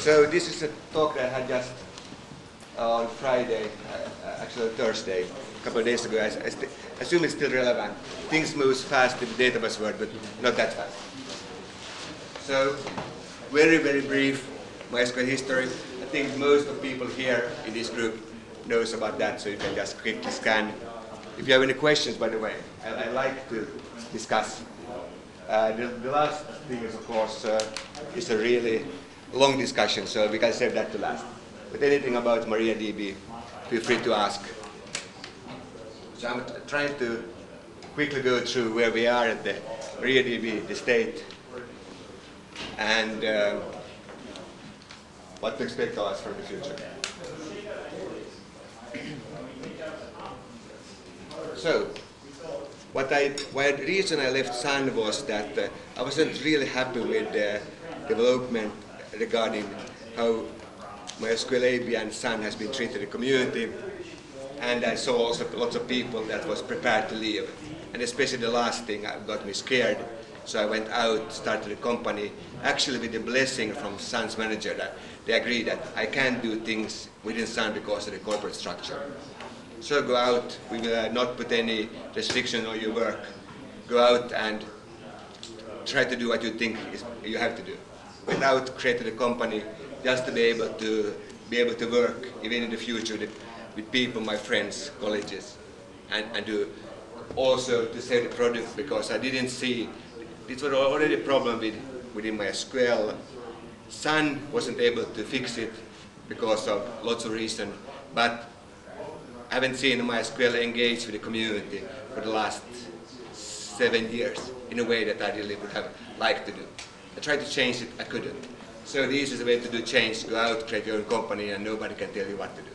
So this is a talk that I had just on Friday, actually Thursday, a couple of days ago. I assume it's still relevant. Things move fast in the database world, but not that fast. So, very, very brief MySQL history. I think most of the people here in this group knows about that, so you can just quickly scan. If you have any questions, by the way, I like to discuss. The last thing is, of course, is a really long discussion, so we can save that to last. But anything about MariaDB, feel free to ask. So I'm trying to quickly go through where we are at the MariaDB, the state, and what to expect of us from the future. So, the reason I left Sun was that I wasn't really happy with the development regarding how MySQL AB and Sun has been treated in the community, and I saw also lots of people that was prepared to leave, and especially the last thing got me scared. So I went out, started a company, actually with the blessing from Sun's manager that they agreed that I can't do things within Sun because of the corporate structure. So go out, we will not put any restriction on your work. Go out and try to do what you think you have to do. Without creating a company, just to be able to work even in the future with people, my friends, colleagues, and do also to save the product, because I didn't see, this was already a problem within MySQL. Sun wasn't able to fix it because of lots of reasons, but I haven't seen MySQL engage with the community for the last 7 years in a way that I really would have liked to do. I tried to change it, I couldn't. So the easiest way to do change, go out, create your own company, and nobody can tell you what to do.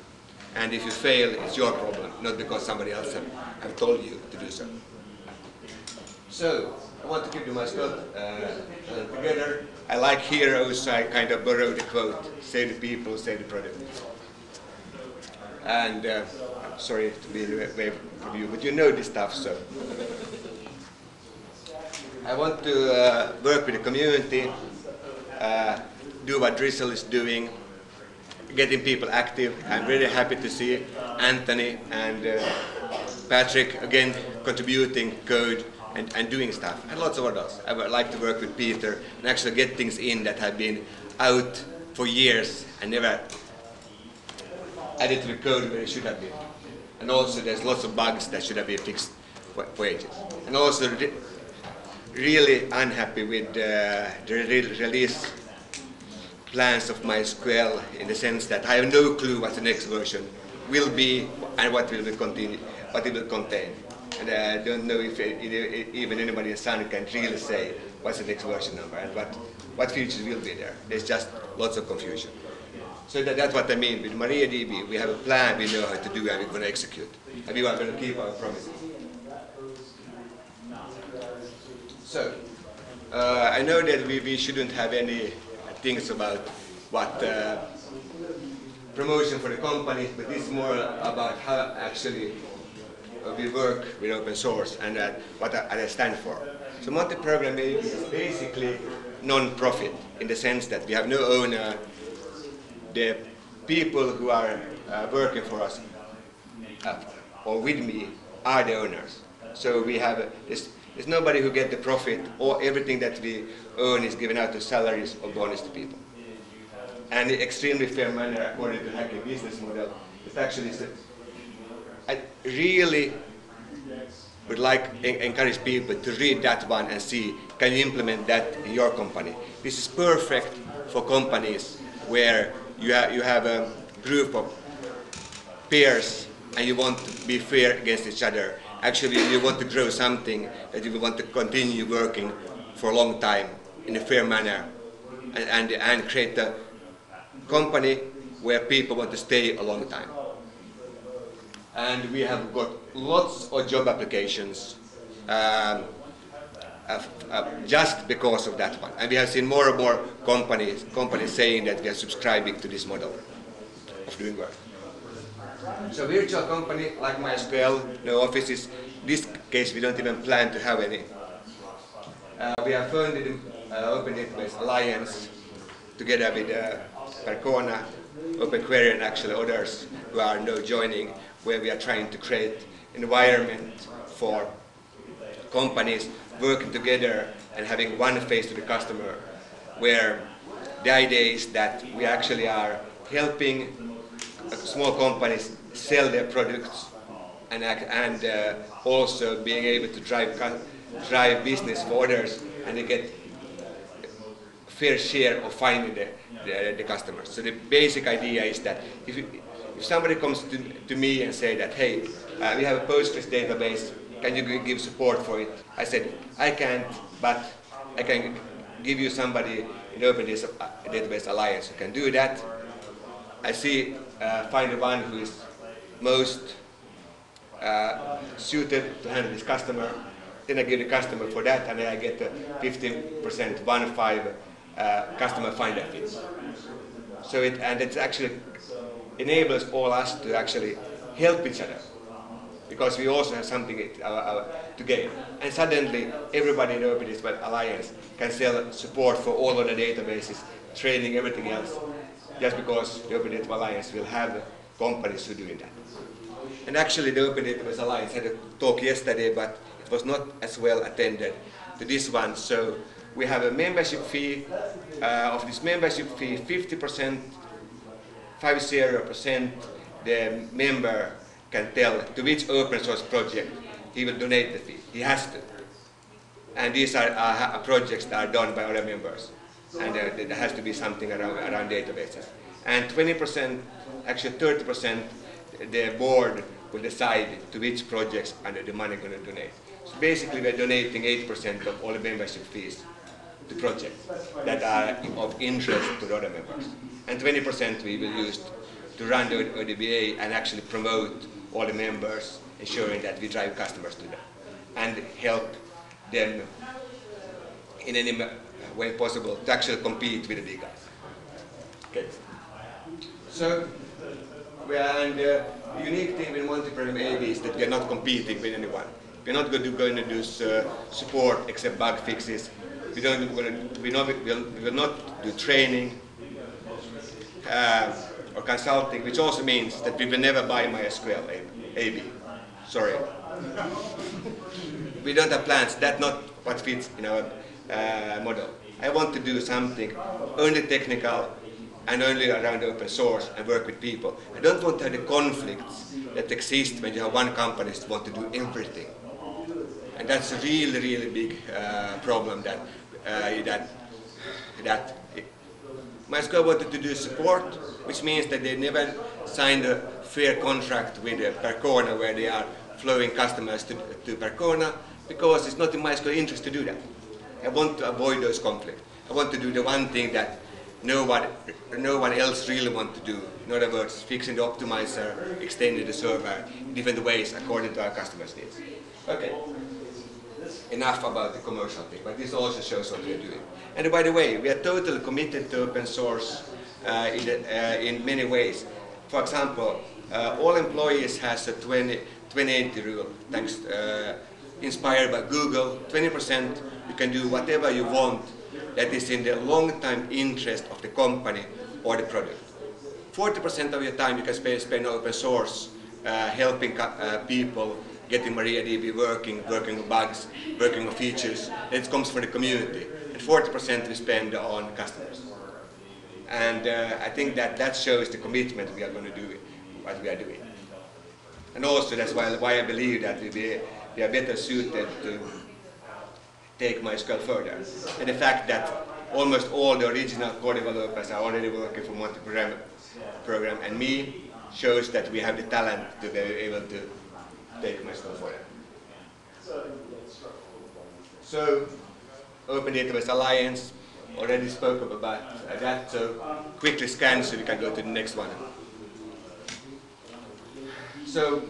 And if you fail, it's your problem, not because somebody else have told you to do so. So, I want to keep the MySQL together. I like heroes, so I kind of borrowed the quote, save the people, save the product. And sorry to be away from you, but you know this stuff, so. I want to work with the community, do what Drizzle is doing, getting people active. I'm really happy to see Anthony and Patrick again contributing code and doing stuff, and lots of others. I would like to work with Peter and actually get things in that have been out for years and never added to the code where it should have been. And also there's lots of bugs that should have been fixed for ages. And also really unhappy with the release plans of MySQL, in the sense that I have no clue what the next version will be and what it will contain. And I don't know if even anybody in Sun can really say what's the next version number and what features will be there. There's just lots of confusion. So that's what I mean with MariaDB. We have a plan, we know how to do, and we're going to execute. And we are going to keep our promises. So, I know that we shouldn't have any things about what promotion for the company, but this is more about how actually we work with open source and what I stand for. So Monty program is basically non-profit in the sense that we have no owner. The people who are working for us or with me are the owners. So we have there's nobody who gets the profit, or everything that we own is given out as salaries or bonus to people. And in extremely fair manner according to Hacking business model. It's actually, I really would like encourage people to read that one and see, can you implement that in your company? This is perfect for companies where you have a group of peers and you want to be fair against each other. Actually, you want to grow something that you want to continue working for a long time in a fair manner and create a company where people want to stay a long time. And we have got lots of job applications just because of that one. And we have seen more and more companies saying that we are subscribing to this model of doing work. So virtual company like MySQL, no offices. In this case, we don't even plan to have any. We have funded Open Database Alliance together with Percona, OpenQuery, and actually others who are now joining, where we are trying to create an environment for companies working together and having one face to the customer, where the idea is that we actually are helping small companies sell their products and also being able to drive business for others, and they get fair share of finding the customers. So the basic idea is that if somebody comes to me and say that, hey, we have a Postgres database, can you give support for it? I said, I can't, but I can give you somebody in the Open Database Alliance who can do that. I find the one who is most suited to handle this customer. Then I give the customer for that, and then I get a 15% 1.5 customer finder fee. So it actually enables all us to actually help each other, because we also have something to gain. And suddenly everybody in the Open Database Alliance can sell support for all of the databases, training, everything else, just because the Open Database Alliance will have companies who are doing that. And actually the Open Database Alliance had a talk yesterday, but it was not as well attended to this one. So we have a membership fee. Of this membership fee, 50%, the member can tell to which open source project he will donate the fee. He has to. And these are projects that are done by other members. And there has to be something around databases. And 20%, actually 30%, the board will decide to which projects are the money going to donate. So basically we're donating 8% of all the membership fees to projects that are of interest to the other members. And 20% we will use to run the ODBA and actually promote all the members, ensuring that we drive customers to them and help them in any way possible to actually compete with the big guys. Okay. So, the unique thing with Monty Program AB is that we are not competing with anyone. We're not going to do support except bug fixes. We will not do training or consulting, which also means that we will never buy MySQL AB. Sorry. We don't have plans. That's not what fits in our model. I want to do something only technical and only around open source and work with people. I don't want to have the conflicts that exist when you have one company that wants to do everything. And that's a really, really big problem that MySQL wanted to do support, which means that they never signed a fair contract with Percona where they are flowing customers to Percona, because it's not in MySQL interest to do that. I want to avoid those conflicts. I want to do the one thing that no one else really wants to do. In other words, fixing the optimizer, extending the server in different ways according to our customers' needs. Okay. Enough about the commercial thing, but this also shows what we are doing. And by the way, we are totally committed to open source in many ways. For example, all employees has a 20-80 rule, thanks inspired by Google. 20% you can do whatever you want that is in the long-term interest of the company or the product. 40% of your time you can spend on open source, helping people, getting MariaDB working on bugs, working on features. It comes from the community. And 40% we spend on customers. And I think that shows the commitment we are going to do what we are doing. And also that's why I believe that we are better suited to take MySQL further. And the fact that almost all the original core developers are already working for Monty Program and me shows that we have the talent to be able to take MySQL further. So, Open Database Alliance, already spoke about that, so quickly scan so we can go to the next one. So,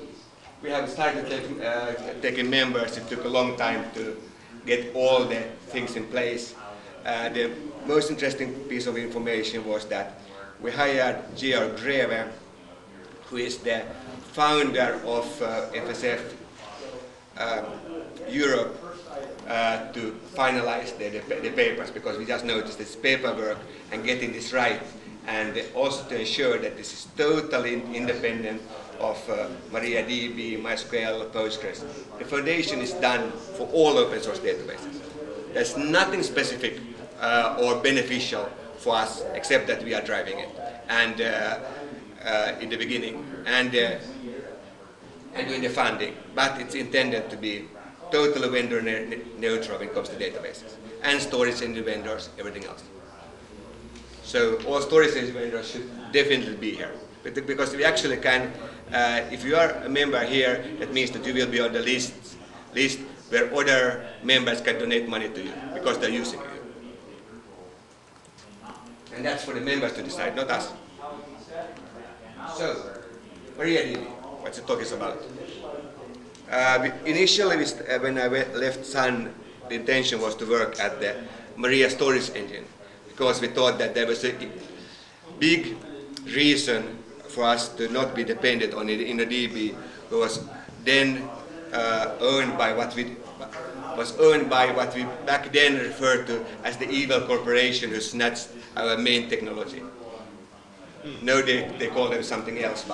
we have started taking members. It took a long time to get all the things in place. The most interesting piece of information was that we hired Georg Greve, who is the founder of FSF Europe, to finalize the papers, because we just noticed this paperwork and getting this right and also to ensure that this is totally independent of MariaDB, MySQL, Postgres. The foundation is done for all open source databases. There's nothing specific or beneficial for us except that we are driving it, and in the beginning, and doing the funding, but it's intended to be totally vendor neutral when it comes to databases and storage engine vendors, everything else. So all storage engine vendors should definitely be here, because we actually can, if you are a member here, that means that you will be on the list where other members can donate money to you because they're using you. And that's for the members to decide, not us. So, MariaDB, what's the talk is about? Initially, when I left Sun, the intention was to work at the Maria storage engine, because we thought that there was a big reason for us to not be dependent on InnoDB, who was then owned by what we back then referred to as the evil corporation who snatched our main technology. Now they call them something else,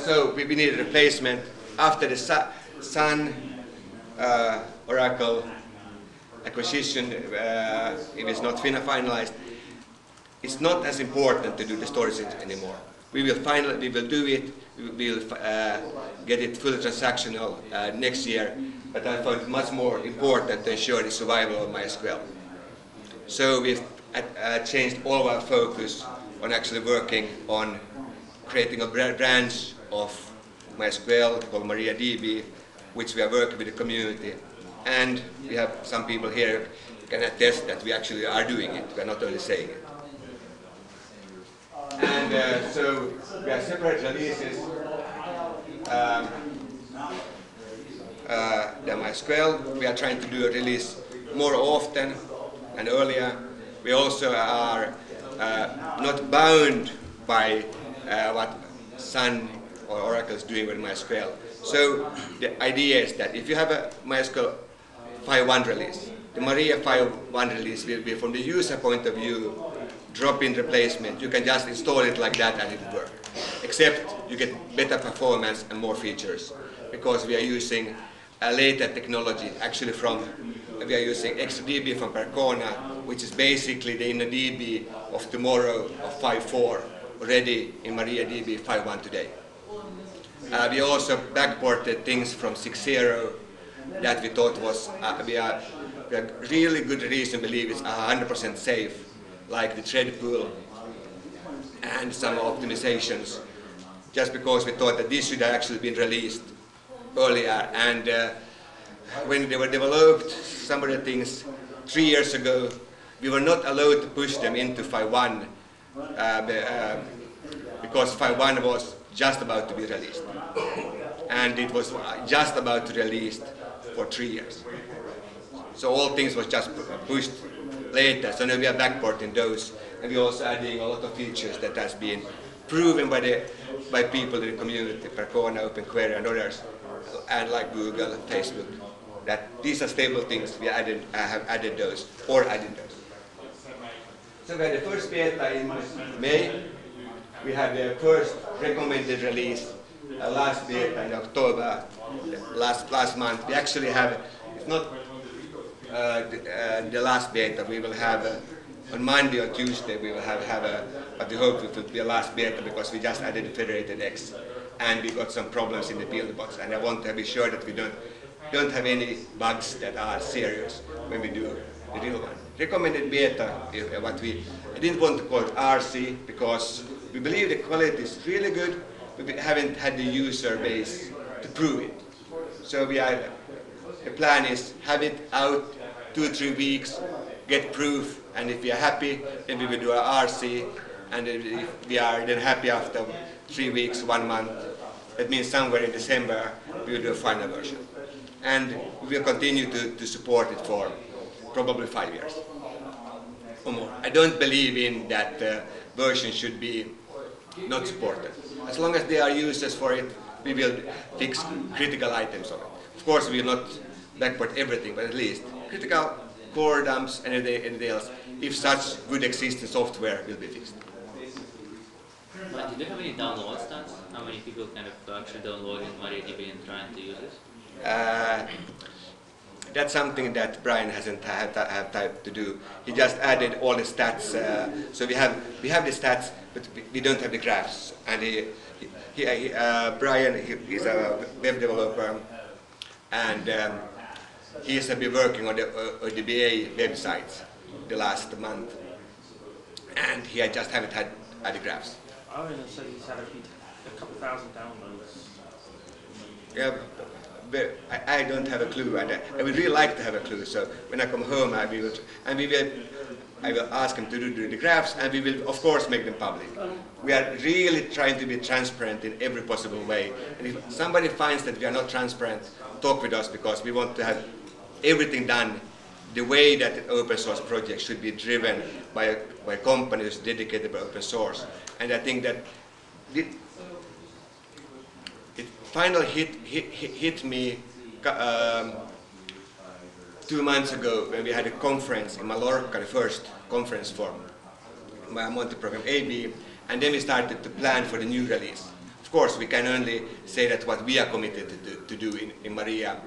so we needed a replacement. After the Sun Oracle acquisition, it is not finalized. It's not as important to do the storage anymore. We will do it. We will get it fully transactional next year. But I found it much more important to ensure the survival of MySQL. So we've changed all of our focus on actually working on creating a branch of MySQL called MariaDB, which we are working with the community. And we have some people here who can attest that we actually are doing it. We are not only saying it. And so we have separate releases. The MySQL, we are trying to do a release more often and earlier. We also are not bound by what Sun or Oracle is doing with MySQL. So the idea is that if you have a MySQL 5.1 release, the Maria 5.1 release will be, from the user point of view, drop-in replacement. You can just install it like that and it will work. Except you get better performance and more features, because we are using a later technology. Actually, we are using XDB from Percona, which is basically the InnoDB of tomorrow of 5.4, already in MariaDB 5.1 today. We also backported things from 6.0 that we thought was we have really good reason to believe it's 100% safe, like the thread pool and some optimizations, just because we thought that this should have actually been released earlier. And when they were developed, some of the things 3 years ago, we were not allowed to push them into 5.1 because 5.1 was just about to be released. And it was just about to be released for 3 years. So all things was just pushed later. So now we are backporting those, and we're also adding a lot of features that has been proven by people in the community, Percona, OpenQuery, and others, and like Google, Facebook, that these are stable things. We have added those, or added those. So we had the first beta in May. We had the first recommended release last beta in October, last month. We actually have, it's not the last beta, we will have on Monday or Tuesday we will have but we hope it will be a last beta, because we just added Federated X and we got some problems in the build box, and I want to be sure that we don't have any bugs that are serious when we do the real one. Recommended beta, I didn't want to call it RC because we believe the quality is really good, but we haven't had the user base to prove it. So the plan is have it out 2 or 3 weeks, get proof, and if we are happy, then we will do our RC, and if we are then happy after 3 weeks, 1 month, that means somewhere in December, we will do a final version. And we will continue to support it for probably 5 years or more. I don't believe in that version should be not supported. As long as there are users for it, we will fix critical items of it. Of course, we will not backport everything, but at least critical core dumps, and anything else, if such would exist in software, will be fixed. Do you have any download stats? How many people kind of actually downloading MariaDB and trying to use it? That's something that Brian hasn't had time to do. He just added all the stats. So we have the stats, but we don't have the graphs. And Brian, he's a web developer, and he has been working on the ODBA websites the last month, and he just haven't had the graphs. I would have said he's had a couple thousand downloads. Yeah, but I don't have a clue, and I would really like to have a clue. So when I come home, I will ask him to do the graphs, and we will of course make them public. We are really trying to be transparent in every possible way. And if somebody finds that we are not transparent, talk with us, because we want to have everything done the way that an open source project should be driven by companies dedicated to open source. And I think that it finally hit me 2 months ago when we had a conference in Mallorca, the first conference for my Monty program AB, and then we started to plan for the new release. Of course, we can only say that what we are committed to do in MariaDB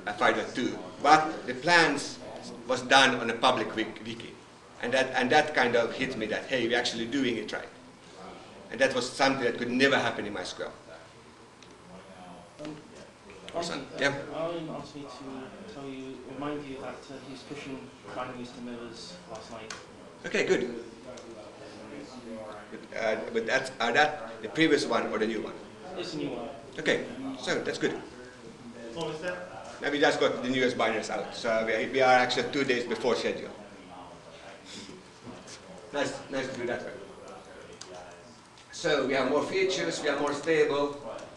5.2, but the plans was done on a public wiki, and that kind of hit me that, hey, we're actually doing it right. And that was something that could never happen in MySQL. Yeah. Alan asked me to remind you that he's pushing binaries to mirrors last night. Okay, good. But are that the previous one or the new one? It's a new one. Okay, so that's good. What was that? Now we just got the newest binaries out, so we are actually 2 days before schedule. Nice to do that way. So we have more features, we are more stable.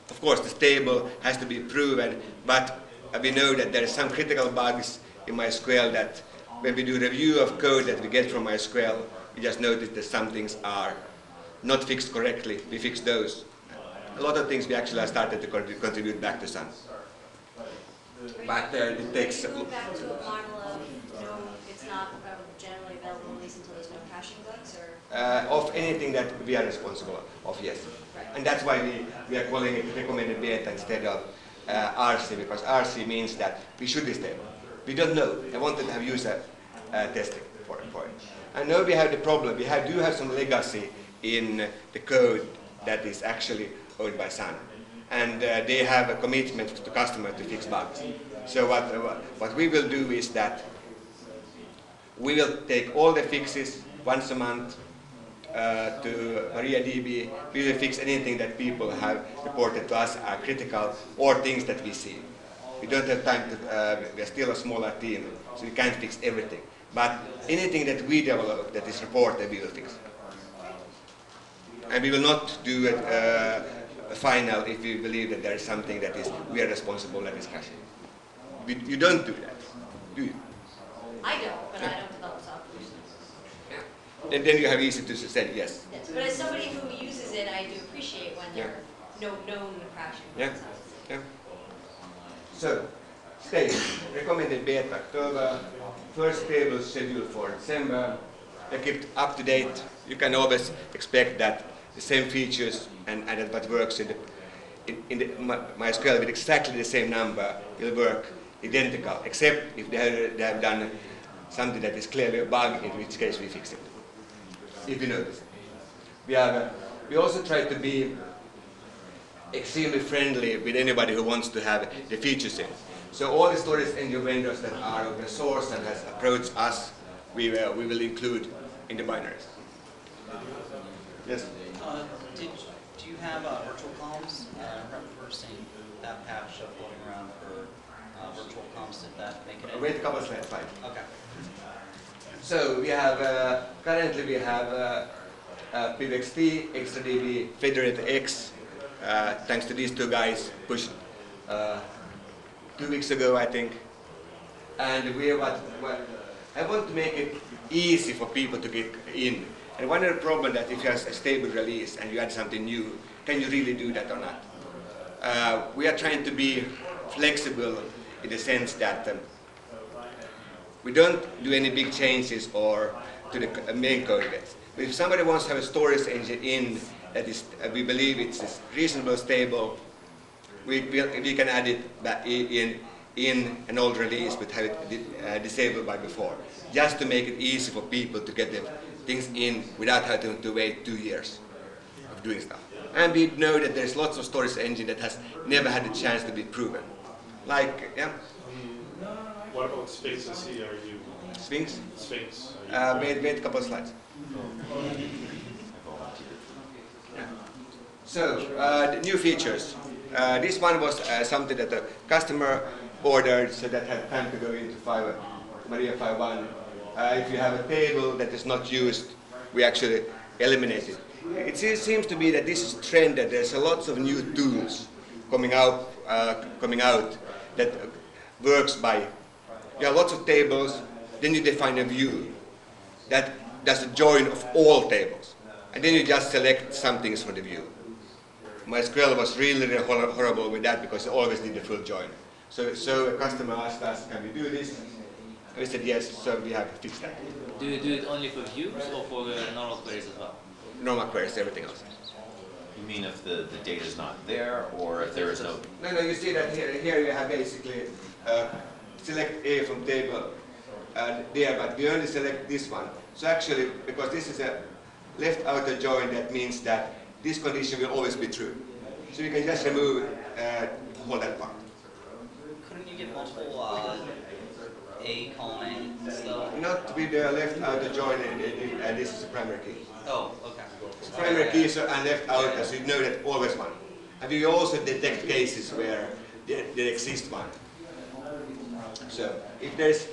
Of course, the stable has to be proven, but we know that there are some critical bugs in MySQL that when we do review of code that we get from MySQL, we just notice that some things are not fixed correctly. We fix those. A lot of things we actually have started to contribute back to some. But it takes... Are you going back to a model of it's not generally available at least until there's no crashing bugs, or? Of anything that we are responsible of, yes. Right. And that's why we are calling it recommended beta instead of RC, because RC means that we should be stable. We don't know. I wanted to have user testing for it. I know we have the problem. We do have some legacy in the code that is actually owned by Sun. And they have a commitment to customer to fix bugs. So what we will do is that we will take all the fixes once a month to MariaDB. We will fix anything that people have reported to us are critical or things that we see. We don't have time to, we are still a smaller team, so we can't fix everything. But anything that we develop that is reported, we will fix. And we will not do it final if we believe that there is something that is we are responsible that is crashing. You don't do that, do you? I don't, but I don't develop software. And then you have easy to say yes. Yes, but as somebody who uses it, I do appreciate when there are known crashing. Yeah. Yeah. So, stable. Recommended beta October. First stable scheduled for December. They kept up to date. You can always expect that the same features and that what works in the MySQL with exactly the same number will work identical, except if they have done something that is clearly a bug, in which case we fix it. If you notice. We also try to be extremely friendly with anybody who wants to have the features in. So all the storage engine vendors that are open source and has approached us, we will include in the binaries. Yes? Do you have virtual comms? I remember seeing that patch floating around for virtual comms. Did that make it in? Wait a couple of slides, fine. Okay. So we have, currently we have PivXT, XtraDB, Federated X, thanks to these two guys, pushed 2 weeks ago, I think. And we have I want to make it easy for people to get in. And one of the problems that if you have a stable release and you add something new, can you really do that or not? We are trying to be flexible in the sense that We don't do any big changes or to the main code yet. But if somebody wants to have a storage engine in that is, we believe it's reasonable, stable, we can add it back in an old release, but have it disabled by before, just to make it easy for people to get the things in without having to wait 2 years of doing stuff. And we know that there's lots of storage engine that has never had the chance to be proven. Like, yeah. What about Sphinx and C? Are you Sphinx? Sphinx? Wait a couple of slides. Yeah. So, the new features. This one was something that the customer ordered, so that had time to go into Maria 5.1. If you have a table that is not used, we actually eliminate it. It seems to be that this is a trend, that there's a lots of new tools coming out that works by, you have lots of tables, then you define a view that does a join of all tables, and then you just select some things from the view. MySQL was really horrible with that because it always did a full join. So a customer asked us, can we do this? And we said yes, so we have to fix that. Do you do it only for views or for normal queries as well? Normal queries, everything else. You mean if the data is not there, or if there is no... No, you see that here you have basically select A from table there, but we only select this one. So actually, because this is a left outer join, that means that this condition will always be true. So you can just remove all that part. Couldn't you get multiple A colon A still? Not with the left outer join, and this is the primary key. Oh, okay. So primary key is and left outer, so you know that always one. And we also detect cases where there exists one. So if there's,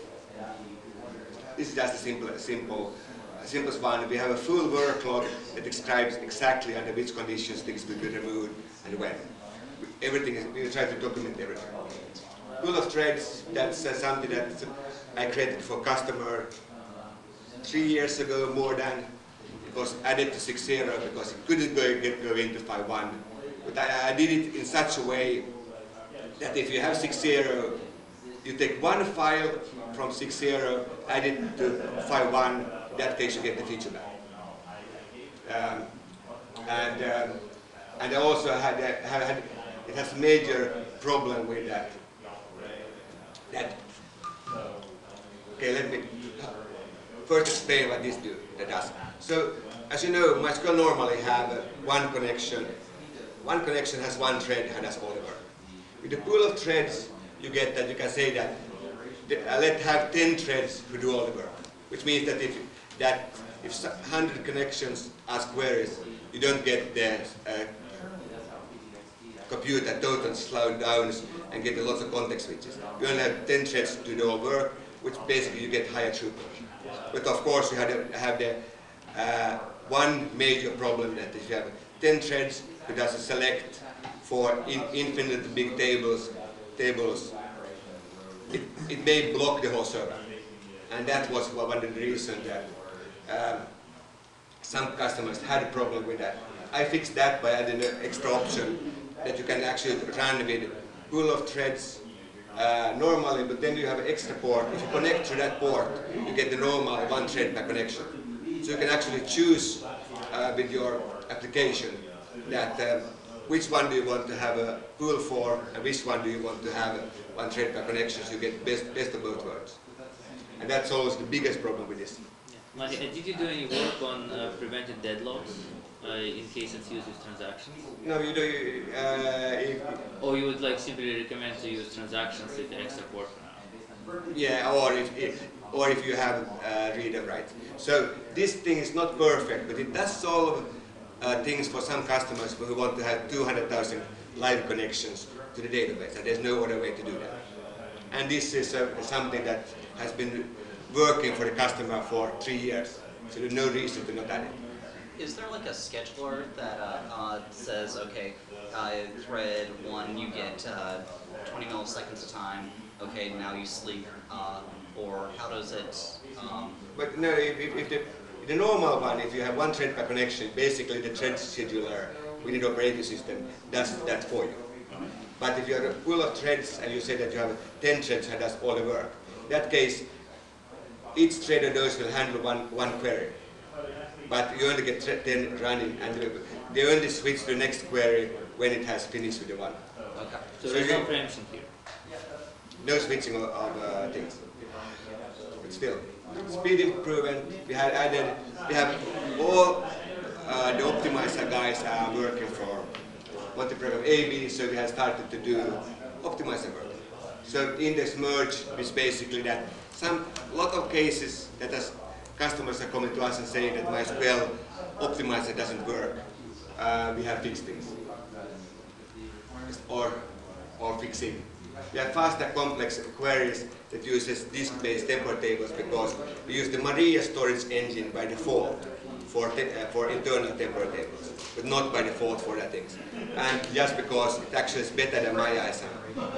this is just a simplest one. We have a full work log that describes exactly under which conditions things will be removed and when. Everything is, we try to document everything. Pool of threads, that's something that I created for customer 3 years ago, more than. It was added to 6.0 because it couldn't go into 5.1. But I did it in such a way that if you have 6.0, you take one file from 6.0, add it to 5.1, in that case you get the feature back. And I also had it has a major problem with that. Okay, let me first explain what this does. So, as you know, MySQL normally have one connection. One connection has one thread and has all the work. With the pool of threads, you get that you can say that let's have 10 threads who do all the work, which means that if 100 connections ask queries, you don't get the computer totally slowed down and get lots of context switches. You only have 10 threads to do all work, which basically you get higher throughput. But of course, you have the one major problem that if you have 10 threads who does a select for infinite big tables, it may block the whole server. And that was one of the reasons that some customers had a problem with that. I fixed that by adding an extra option that you can actually run with pool of threads normally, but then you have an extra port. If you connect to that port, you get the normal one thread per connection. So you can actually choose with your application that which one do you want to have a pool for, and which one do you want to have one thread per connection, so you get best of both worlds. And that's always the biggest problem with this. Yeah. Did you do any work on preventing deadlocks in case it's used with transactions? No, you do. Or you would like simply recommend to use transactions with the extra port for now? Yeah, or if you have read and write. So this thing is not perfect, but it does solve things for some customers who want to have 200,000 live connections to the database, and there's no other way to do that. And this is something that has been working for the customer for 3 years, so there's no reason to not add it. Is there like a scheduler that says, okay, thread 1, you get 20 milliseconds of time, okay, now you sleep, or how does it... But no, if the normal one, if you have one thread per connection, basically the thread scheduler within the operating system does that for you. But if you have a pool of threads and you say that you have 10 threads and does all the work, in that case, each thread of those will handle one query. But you only get 10 running, and they only switch to the next query when it has finished with the one. Okay. So there's no preemption here. No switching of things. But still, speed improvement. We have all the optimizer guys are working for Monty program AB, so we have started to do optimizer work. So index merge is basically that a lot of cases that as customers are coming to us and saying that MySQL optimizer doesn't work. We have fixed things. Or fixing. We have fast and complex queries that uses disk-based template tables because we use the Maria storage engine by default for internal template tables, but not by default for other things. And just because it actually is better than MyISAM,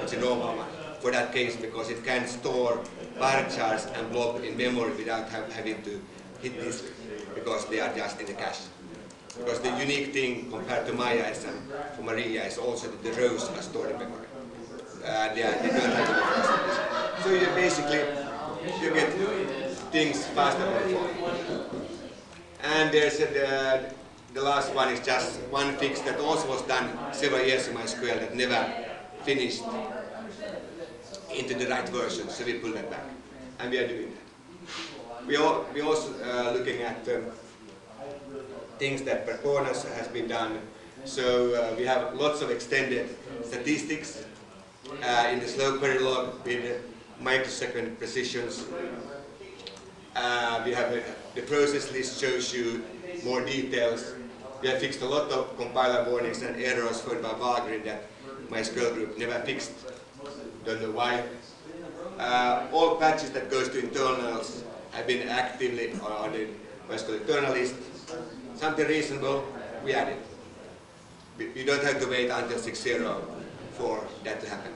it's a normal one, for that case because it can store bar charts and blob in memory without having to hit disk because they are just in the cache. Because the unique thing compared to MyISAM for Maria is also that the rows are stored in memory. They don't have to be fast. So you basically get things faster on the phone. And there's the last one is just one fix that also was done several years in MySQL that never finished into the right version, so we pull that back. And we are doing that. We're also looking at things that performance has been done. So we have lots of extended statistics in the slow query log with microsecond precisions. We have the process list shows you more details. We have fixed a lot of compiler warnings and errors found by Valgrind that MySQL group never fixed. Don't know why. All patches that goes to internals have been actively on the MySQL internal list. Something reasonable, we add it. You don't have to wait until 6.0 for that to happen.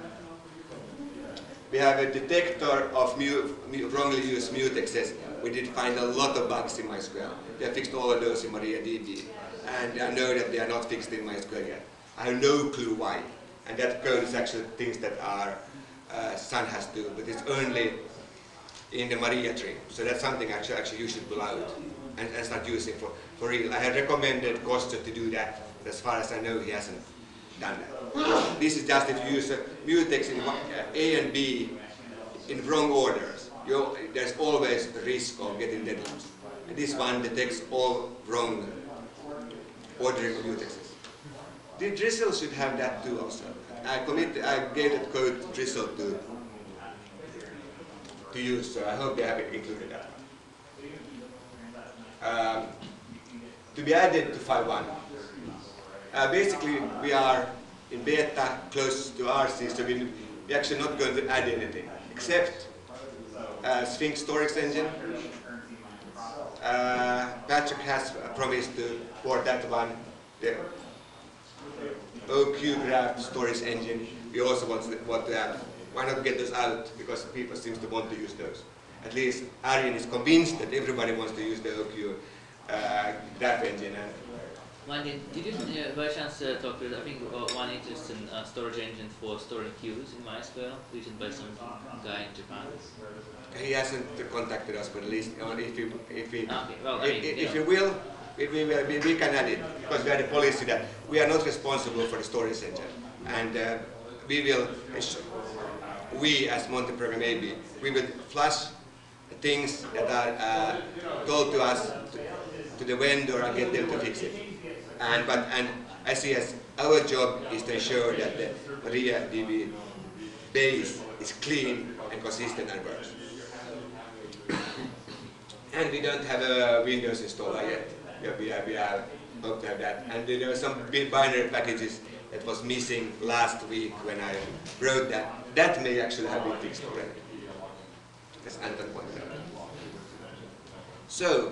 We have a detector of wrongly used mutexes. We did find a lot of bugs in MySQL. We have fixed all of those in MariaDB. And I know that they are not fixed in MySQL yet. I have no clue why. And that code is actually things that our son has to do, but it's only in the Maria tree. So that's something actually you should pull out and start using for real. I had recommended Costa to do that, but as far as I know, he hasn't done that. This is just if you use a mutex in A and B in wrong orders. There's always the risk of getting deadlines. And this one detects all wrong ordering of mutexes. The Drizzle should have that too also. I gave that code to Drizzle to use, so I hope they have included that one. To be added to 5.1. Basically, we are in beta close to RC, so we're actually not going to add anything, except Sphinx storage engine. Patrick has promised to port that one. The OQ graph storage engine, we also want to have. Why not get those out? Because people seem to want to use those. At least Arjen is convinced that everybody wants to use the OQ graph engine. Monty, did you by chance talk with, I think, one interesting storage engine for storing queues in MySQL, written by some guy in Japan? He hasn't contacted us, but at least if he will, we can add it, because we have the policy that we are not responsible for the storage engine, and we as Monty Program AB, we will flush things that are told to us to the vendor and get them to fix it. And I see as our job is to ensure that the MariaDB base is clean and consistent and works. And we don't have a Windows installer yet. We hope to have that. And there were some binary packages that was missing last week when I wrote that. That may actually have been fixed already, as Anton pointed out. So,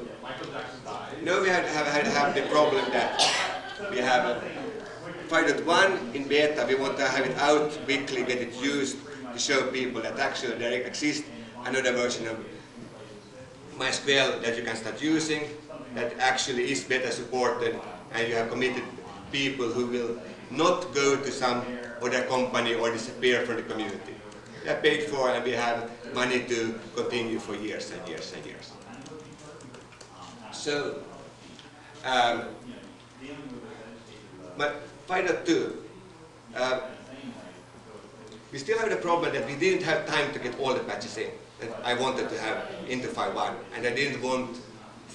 now we have the problem that we have 5.1 in beta. We want to have it out quickly, get it used to show people that actually there exists another version of MySQL that you can start using, that actually is better supported, and you have committed people who will not go to some other company or disappear from the community. We are paid for and we have money to continue for years and years and years. So, but 5.2, we still have the problem that we didn't have time to get all the patches in that I wanted to have into 5.1, and I didn't want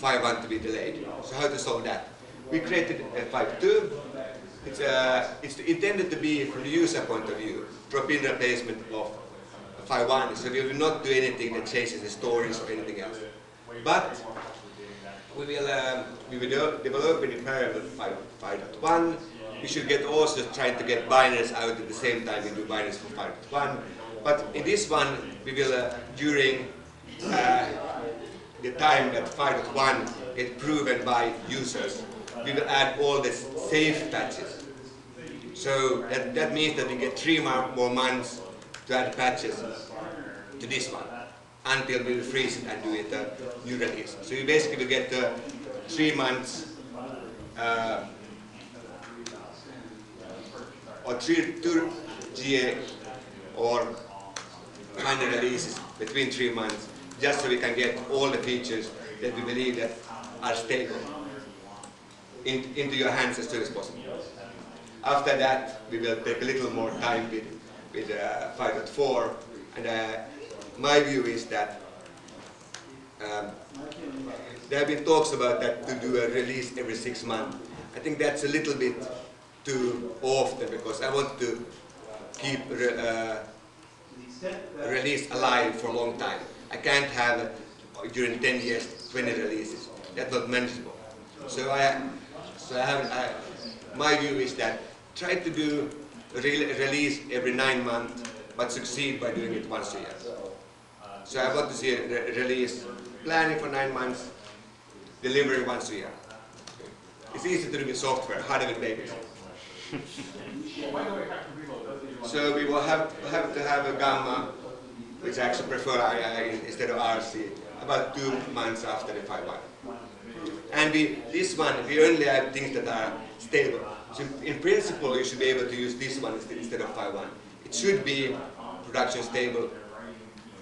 5.1 to be delayed. So how to solve that? We created a 5.2. It's intended to be, from the user point of view, drop-in replacement of 5.1. So we will not do anything that changes the stories or anything else. But we will develop in parallel 5.1. We should get also trying to get binaries out at the same time we do binaries for 5.1. But in this one, we will, during the time that 5.1 gets proven by users, we will add all the safe patches. So that means that we get 3 more months to add patches to this one until we will freeze it and do it a new release. So you basically will get 3 months or 2 GA or minor releases between 3 months, just so we can get all the features that we believe that are stable into your hands as soon as possible. After that, we will take a little more time with 5.4, and my view is that there have been talks about that to do a release every 6 months. I think that's a little bit too often because I want to keep release alive for a long time. I can't have during 10 years 20 releases. That's not manageable. So my view is that try to do a release every 9 months, but succeed by doing it once a year. So I want to see a release planning for 9 months, delivery once a year. It's easy to do with software, harder with babies. So we will have to have a gamma, which I actually prefer instead of RC, about 2 months after the 5.1. And this one, we only have things that are stable. So in principle, you should be able to use this one instead of 5.1. It should be production stable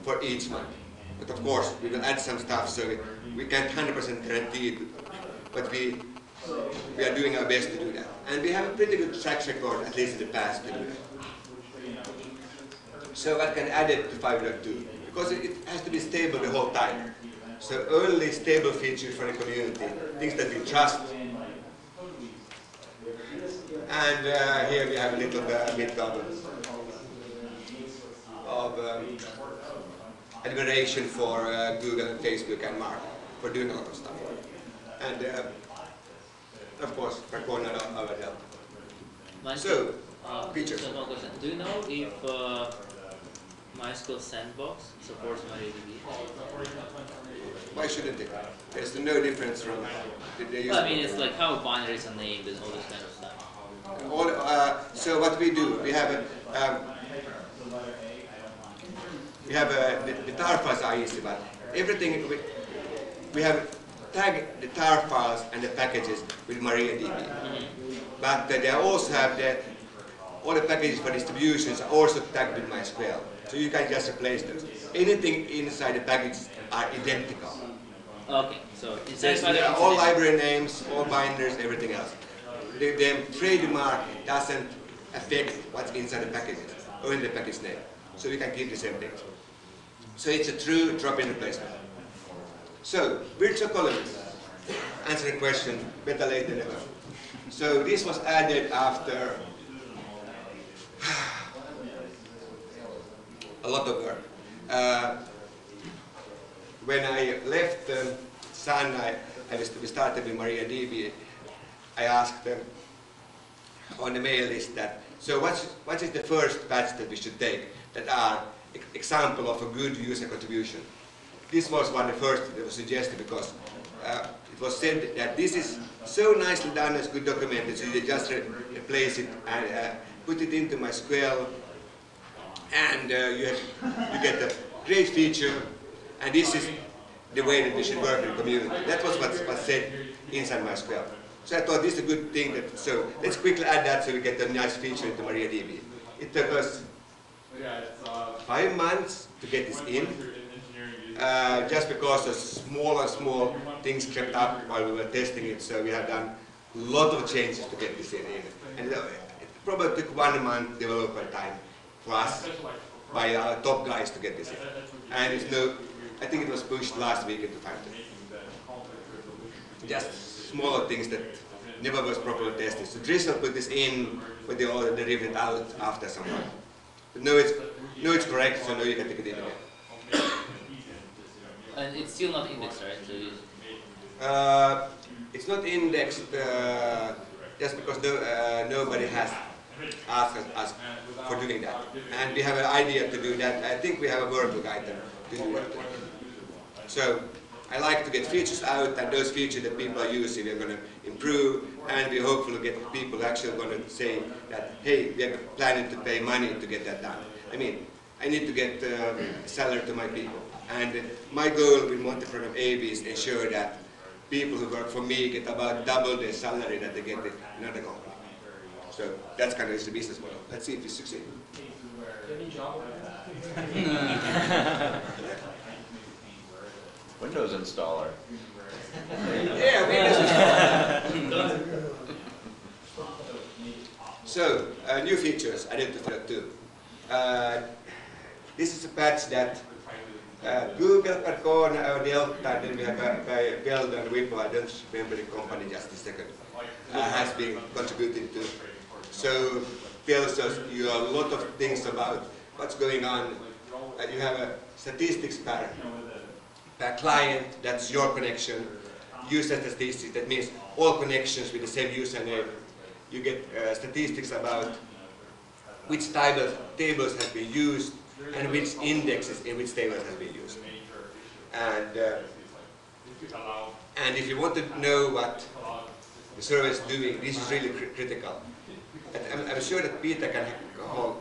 for each month. But of course, we will add some stuff, so we can't 100% guarantee it, but we are doing our best to do that. And we have a pretty good track record, at least in the past, to do that. So I can add it to 5.2, because it has to be stable the whole time. So only stable features for the community, things that we trust. And here we have a little bit of admiration for Google and Facebook and Mark for doing a lot of stuff. And of course, Rakona our help. So, features. So one question. Do you know if MySQL Sandbox supports MariaDB? Why shouldn't it? There's no difference from the Well, I mean, it's like how binaries are named and all this kind of stuff. So what we do, we have the tar files are easy, but everything we have tagged the tar files and the packages with MariaDB. But they also have all the packages for distributions are also tagged with MySQL. So you can just replace those. Anything inside the packages are identical. Okay, so inside all library names, all binders, everything else. The trademark doesn't affect what's inside the packages, only the package name. So we can keep the same things. So it's a true drop-in replacement. So, virtual columns. Answer the question, better late than never. So this was added after a lot of work. When I left Sun, we started with MariaDB. I asked them on the mail list that, so what is the first patch that we should take that are example of a good user contribution? This was one of the first that was suggested because it was said that this is so nicely done, it's good documented, so you just replace it and put it into MySQL, and you get a great feature, and this is the way that we should work in the community. That was what's said inside MySQL. So I thought this is a good thing, so let's quickly add that so we get a nice feature into MariaDB. It took us 5 months to get this in, just because of small things crept up while we were testing it. So we have done a lot of changes to get this in. And it probably took 1 month developer time plus by our top guys to get this in. And it's I think it was pushed last week into factory. Just smaller things that never was properly tested. So Drizzle put this in, but they all derived it out after some time. But no, it's correct, so now you can take it in again. And it's still not indexed, right? So it's not indexed just because nobody has asked us for doing that. And we have an idea to do that. I think we have a workbook item to do that. So I like to get features out, and those features that people are using we're going to improve, and we hopefully get people actually going to say that, hey, we are planning to pay money to get that done. I mean, I need to get salary to my people. And my goal with Monty Program AB is to ensure that people who work for me get about double the salary that they get in another company. So that's kind of the business model. Let's see if we succeed. Windows installer. Yeah, Windows installer. So, new features added to Thread 2. This is a patch that Google, Percona, or Delta, and then we have by Bell and Whipple, I don't remember the company just a second, has been contributing to. So, tells us you a lot of things about what's going on. You have a statistics per client, that's your connection. User statistics, that means all connections with the same username. You get statistics about which tables have been used and which indexes in which tables has been used. And if you want to know what the server is doing, this is really critical. And I'm sure that Peter can hold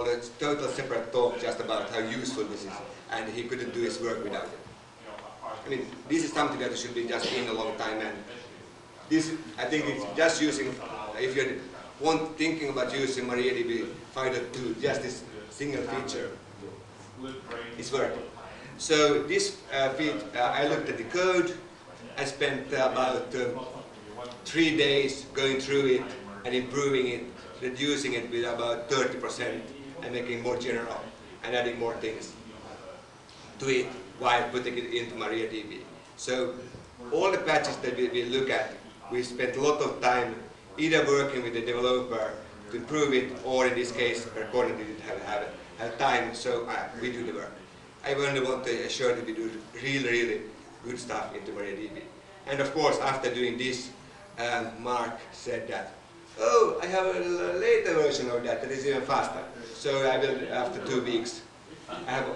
a total separate talk just about how useful this is, and he couldn't do his work without it. I mean, this is something that should be just in a long time, and this, I think it's just using, if you're thinking about using MariaDB 5.2, just this single feature is working. So this I looked at the code. I spent about 3 days going through it and improving it, reducing it with about 30% and making it more general and adding more things to it while putting it into MariaDB. So all the patches that we look at, we spent a lot of time either working with the developer to improve it, or in this case, Percona didn't have time, so we do the work. I only want to assure that we do really good stuff into MariaDB. And of course, after doing this, Mark said that, oh, I have a later version of that is even faster. So I will, after 2 weeks, I have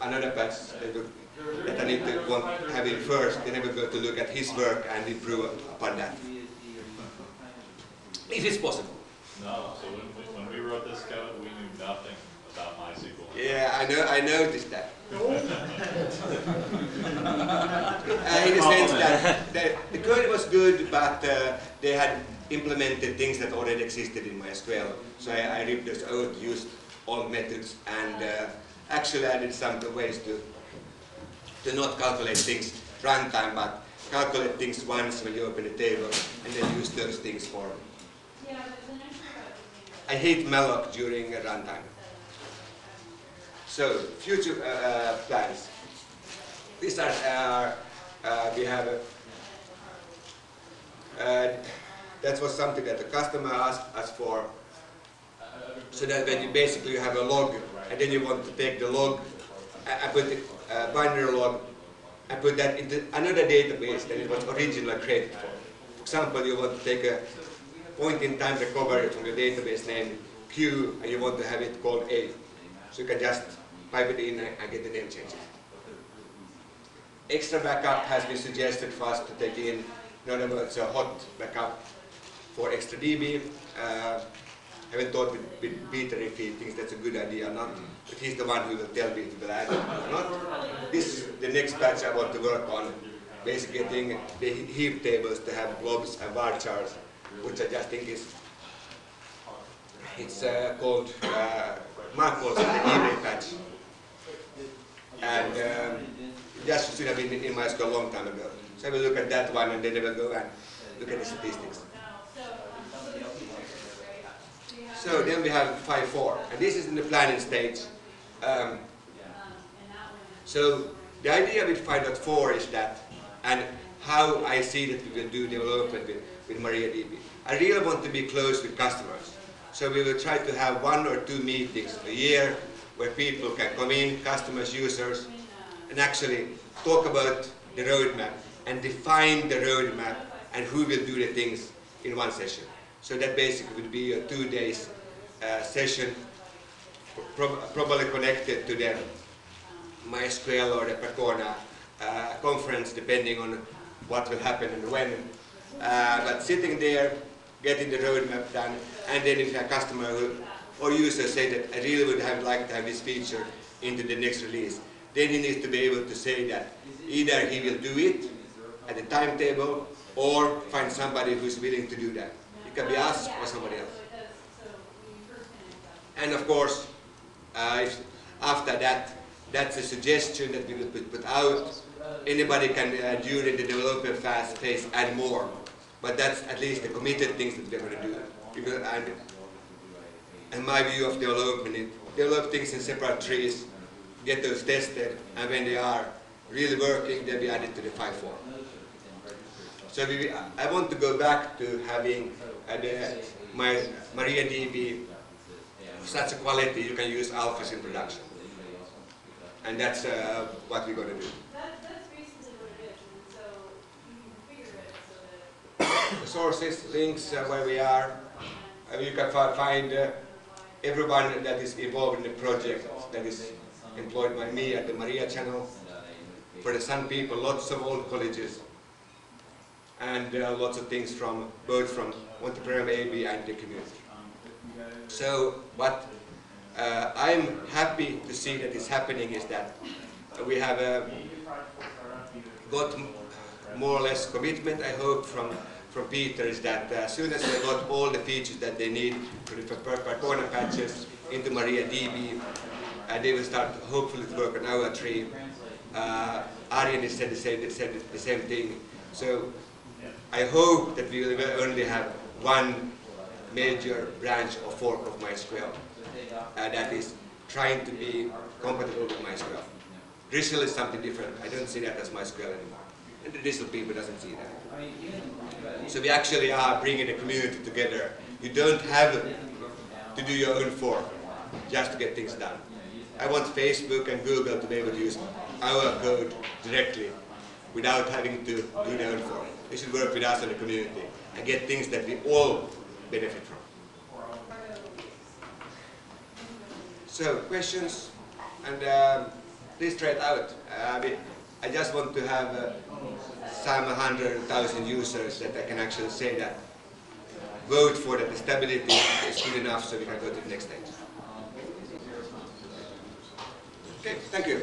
another patch that I need to have it first, then I will go to look at his work and improve upon that. If it's possible. No, so when we wrote this code, we knew nothing about MySQL. Yeah, I noticed that. In the sense that the code was good, but they had implemented things that already existed in MySQL. So I ripped those out, used all methods, and actually added some ways to not calculate things runtime, but calculate things once when you open the table, and then use those things for. I hate malloc during runtime. So future plans. These are we have. That was something that the customer asked us for. So that when you basically have a log, and then you want to take the log, I put the binary log, I put that into another database than it was originally created for. For example, you want to take a point-in-time recovery from your database named Q, and you want to have it called A. So you can just pipe it in and get the name changed. Extra backup has been suggested for us to take in, in other words, a hot backup for XtraDB. I haven't thought with Peter if he thinks that's a good idea or not, but he's the one who will tell me if he will add it or not. This is the next patch I want to work on, basically getting the heap tables to have globs and bar charts, which I just think is, it's called Mark calls it the evening patch. And that should have been in MySQL a long time ago. So we look at that one and then we will go and look at the statistics. So then we have 5.4, and this is in the planning stage. So the idea with 5.4 is that, and how I see that we will do development with MariaDB. I really want to be close with customers. So we will try to have 1 or 2 meetings a year where people can come in, customers, users, and actually talk about the roadmap and define the roadmap and who will do the things in one session. So that basically would be a 2 days session, probably connected to the MySQL or the Percona conference, depending on what will happen and when. But sitting there, getting the roadmap done, and then if a customer or user say that I really would like to have this feature into the next release, then he needs to be able to say that either he will do it at the timetable or find somebody who's willing to do that. It can be us or somebody else. And of course, if after that, that's a suggestion that we will put out. Anybody can, during the development phase, add more. But that's at least the committed things that we're going to do. Because, and my view of development is develop things in separate trees, get those tested, and when they are really working, they'll be added to the 5.4. So I want to go back to having my MariaDB of such a quality you can use alphas in production. And that's what we're going to do. That's basically what it is. And so you can configure it so that... The sources, links, where we are. You can find everyone that is involved in the project that is employed by me at the Maria channel. For the Sun people, lots of old colleges. And lots of things from both from Monty Widenius and the community. So what I'm happy to see that is happening is that we have got more or less commitment, I hope, from Peter, is that as soon as we got all the features that they need for the Percona patches into MariaDB, they will start hopefully to work on our tree. Arjen said the same thing. So I hope that we will only have one major branch or fork of MySQL that is trying to be compatible with MySQL. Drizzle is something different. I don't see that as MySQL anymore. And the Drizzle people doesn't see that. So we actually are bringing the community together. You don't have to do your own fork just to get things done. I want Facebook and Google to be able to use our code directly without having to do their own fork. They should work with us and the community and get things that we all benefit from. So, questions? And please try it out. I just want to have some 100,000 users that I can actually say that vote for that the stability is good enough so we can go to the next stage. Okay, thank you.